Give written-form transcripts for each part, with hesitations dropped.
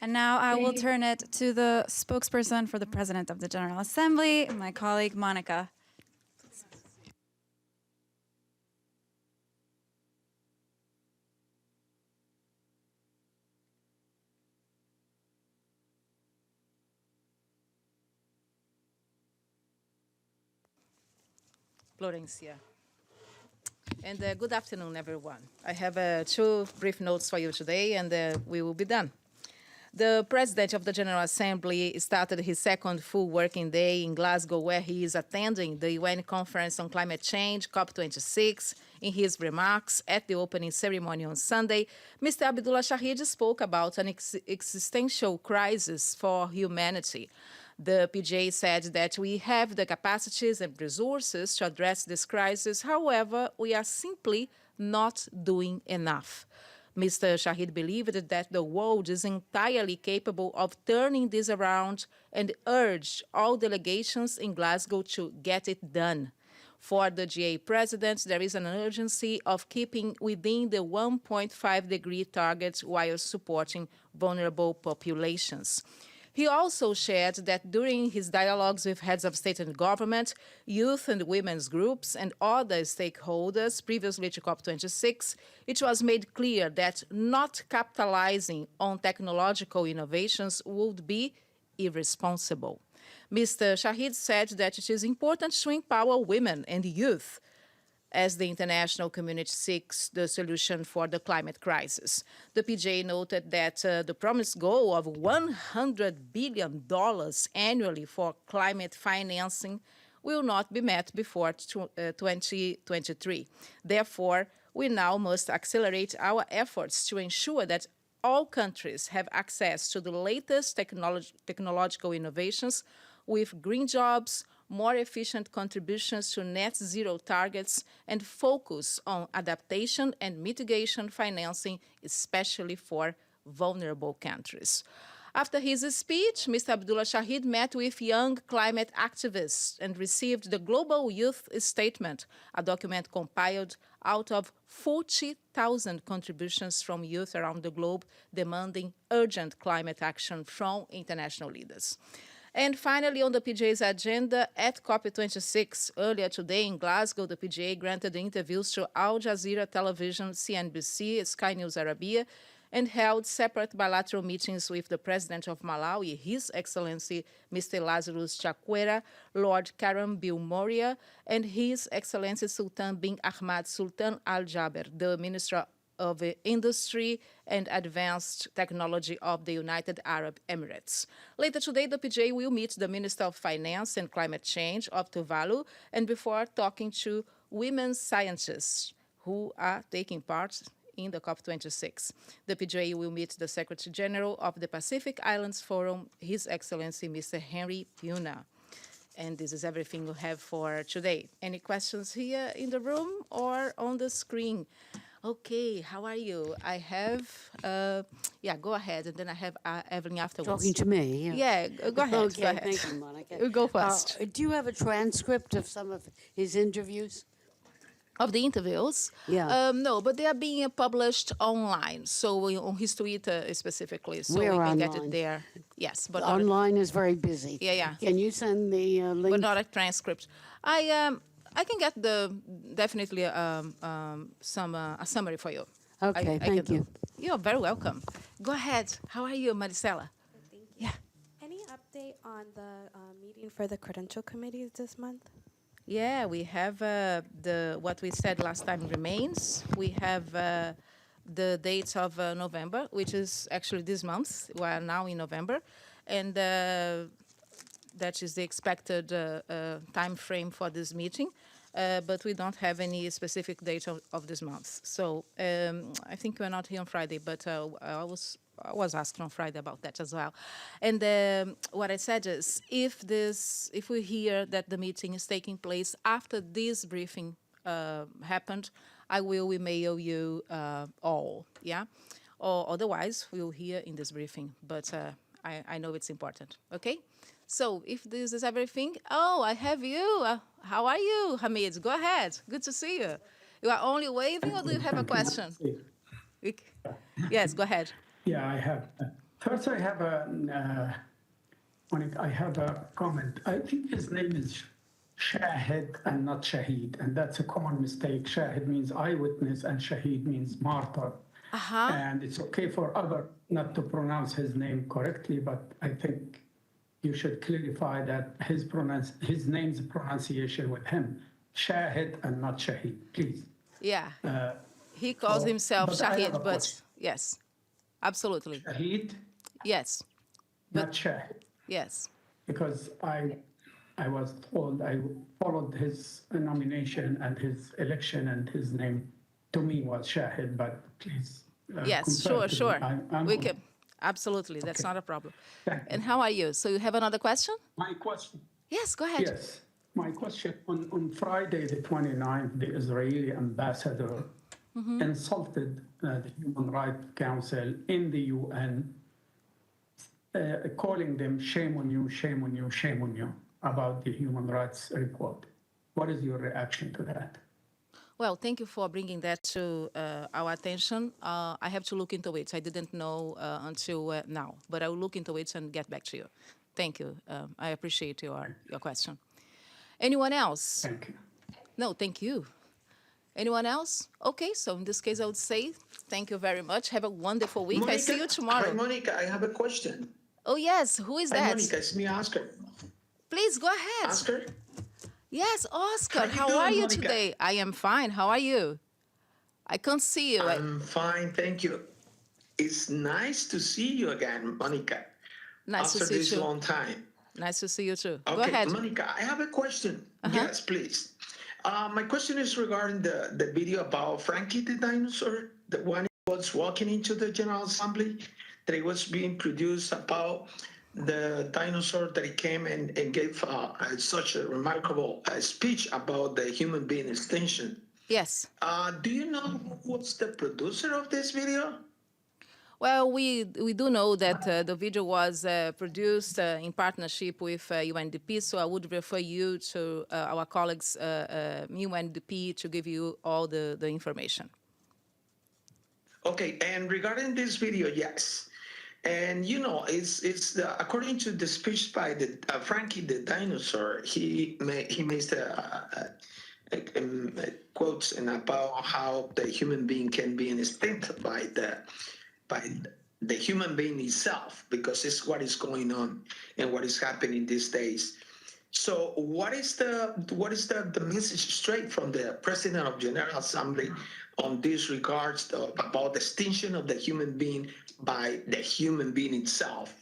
And now I will turn it to the spokesperson for the President of the General Assembly, my colleague Monica. Florencia. And good afternoon, everyone. I have 2 brief notes for you today, and we will be done. The President of the General Assembly started his second full working day in Glasgow, where he is attending the UN Conference on Climate Change, COP26. In his remarks at the opening ceremony on Sunday, Mr. Abdulla Shahid spoke about an existential crisis for humanity. The PGA said that we have the capacities and resources to address this crisis. However, we are simply not doing enough. Mr. Shahid believed that the world is entirely capable of turning this around and urged all delegations in Glasgow to get it done. For the GA president, there is an urgency of keeping within the 1.5-degree target while supporting vulnerable populations. He also shared that during his dialogues with heads of state and government, youth and women's groups, and other stakeholders previously to COP26, it was made clear that not capitalizing on technological innovations would be irresponsible. Mr. Shahid said that it is important to empower women and youth as the international community seeks the solution for the climate crisis. The PGA noted that the promised goal of $100 billion annually for climate financing will not be met before 2023. Therefore, we now must accelerate our efforts to ensure that all countries have access to the latest technological innovations with green jobs, more efficient contributions to net zero targets, and focus on adaptation and mitigation financing, especially for vulnerable countries. After his speech, Mr. Abdulla Shahid met with young climate activists and received the Global Youth Statement, a document compiled out of 40,000 contributions from youth around the globe demanding urgent climate action from international leaders. And finally, on the PGA's agenda, at COP26 earlier today in Glasgow, the PGA granted interviews to Al Jazeera Television, CNBC, Sky News Arabia, and held separate bilateral meetings with the President of Malawi, His Excellency Mr. Lazarus Chakwera, Lord Karam Bilmoria, and His Excellency Sultan bin Ahmad Sultan Al Jaber, the Minister of Industry and Advanced Technology of the United Arab Emirates. Later today, the PGA will meet the Minister of Finance and Climate Change of Tuvalu, and before talking to women scientists who are taking part in the COP26. The PGA will meet the Secretary General of the Pacific Islands Forum, His Excellency Mr. Henry Puna. And this is everything we have for today. Any questions here in the room or on the screen? Okay, how are you? I have, yeah, go ahead, and then I have Evelyn afterwards. Talking to me? Yeah, go ahead. Okay, go ahead. thank you, Monica. You go first. Do you have a transcript of some of his interviews? Of the interviews? Yeah. No, but they are being published online, so on his Twitter specifically, so We're we can online. get it there. Yes, but Online is very busy. Yeah, yeah. Can you send the link? But not a transcript. I can get definitely a summary for you. Okay, thank you. You're very welcome. Go ahead. How are you, Maricela? Thank you. Yeah. Any update on the meeting for the credential committees this month? Yeah, we have what we said last time remains. We have the dates of November, which is actually this month. We are now in November, and that is the expected time frame for this meeting. But we don't have any specific date of this month. So I think we're not here on Friday, but I was asked on Friday about that as well. And what I said is, if we hear that the meeting is taking place after this briefing happened, I will email you all, yeah? Or otherwise, we'll hear in this briefing, but I know it's important, okay? So if this is everything, oh, I have you. How are you, Hamid? Go ahead. Good to see you. You are only waving, or do you have a question? Yes, go ahead. Yeah, I have. First, I have a comment. I think his name is Shahid and not Shahid, and that's a common mistake. Shahid means eyewitness, and Shahid means martyr. And it's okay for other not to pronounce his name correctly, but I think you should clarify that his name's pronunciation with him, Shahid and not Shahid, please. Yeah. He calls himself but I have a Shahid, but question. yes, absolutely. Shahid, Yes, not Shahid, yes. because I was told I followed his nomination and his election, and his name to me was Shahid, but please. Yes, confirm sure, to me. sure. I'm We on- can, absolutely, that's Okay. not a problem. Thank you. And how are you? So you have another question? My question. Yes, go ahead. Yes, my question, on Friday, the 29th, the Israeli ambassador insulted the Human Rights Council in the UN, calling them shame on you, shame on you, shame on you about the human rights report. What is your reaction to that? Well, thank you for bringing that to our attention. I have to look into it. I didn't know until now, but I will look into it and get back to you. Thank you. I appreciate your question. Anyone else? Thank you. No, thank you. Anyone else? Okay, so in this case, I would say thank you very much. Have a wonderful week. I see you tomorrow. Hi, Monica, I have a question. Oh, yes. Who is Hi, that? Monica, it's me, Oscar. Please go ahead. Oscar? Yes, Oscar. How you How doing, are you Monica? today? I am fine. How are you? I can't see you. I'm fine, thank you. It's nice to see you again, Monica. Nice to After see you this too. long time. Nice to see you too. Okay, Go ahead. Monica, I have a question. Yes, please. My question is regarding the video about Frankie the dinosaur, the one who was walking into the General Assembly, that it was being produced about the dinosaur that he came and gave such a remarkable speech about the human being extinction. Yes. Do you know who was the producer of this video? Well, we do know that the video was produced in partnership with UNDP, so I would refer you to our colleagues UNDP to give you all the information. Okay, and regarding this video, yes. And you know, according to the speech by the Frankie the dinosaur, he makes the quotes and about how the human being can be extinct by the human being itself, because it's what is going on and what is happening these days. So what is the message straight from the President of General Assembly on this regards about the extinction of the human being by the human being itself,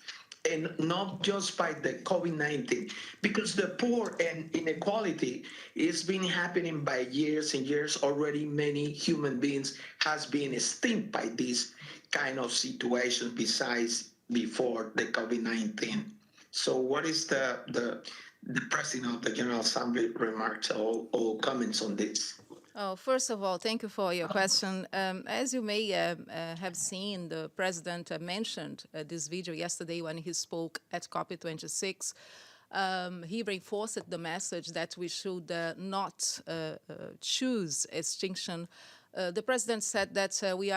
and not just by the COVID-19? Because the poor and inequality is been happening by years and years already. Many human beings has been extinct by this kind of situation besides before the COVID-19. So what is the President of the General Assembly remarks or comments on this? Oh, first of all, thank you for your question. As you may have seen, the President mentioned this video yesterday when he spoke at COP26. He reinforced the message that we should not choose extinction. The President said that we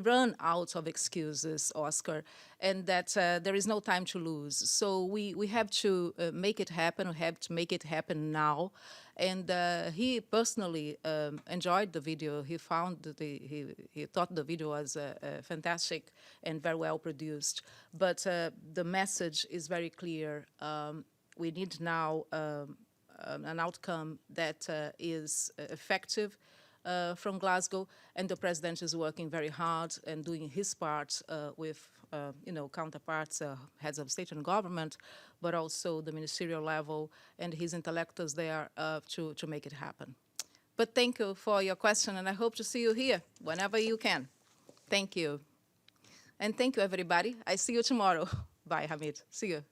run out of excuses, Oscar, and that there is no time to lose. So we have to make it happen. We have to make it happen now. And he personally enjoyed the video. He found he thought the video was fantastic and very well produced. But the message is very clear. We need now an outcome that is effective from Glasgow, and the president is working very hard and doing his part with counterparts, heads of state and government, but also the ministerial level and his intellectuals there to make it happen. But thank you for your question, and I hope to see you here whenever you can. Thank you. And thank you, everybody. I see you tomorrow. Bye, Hamid. See you.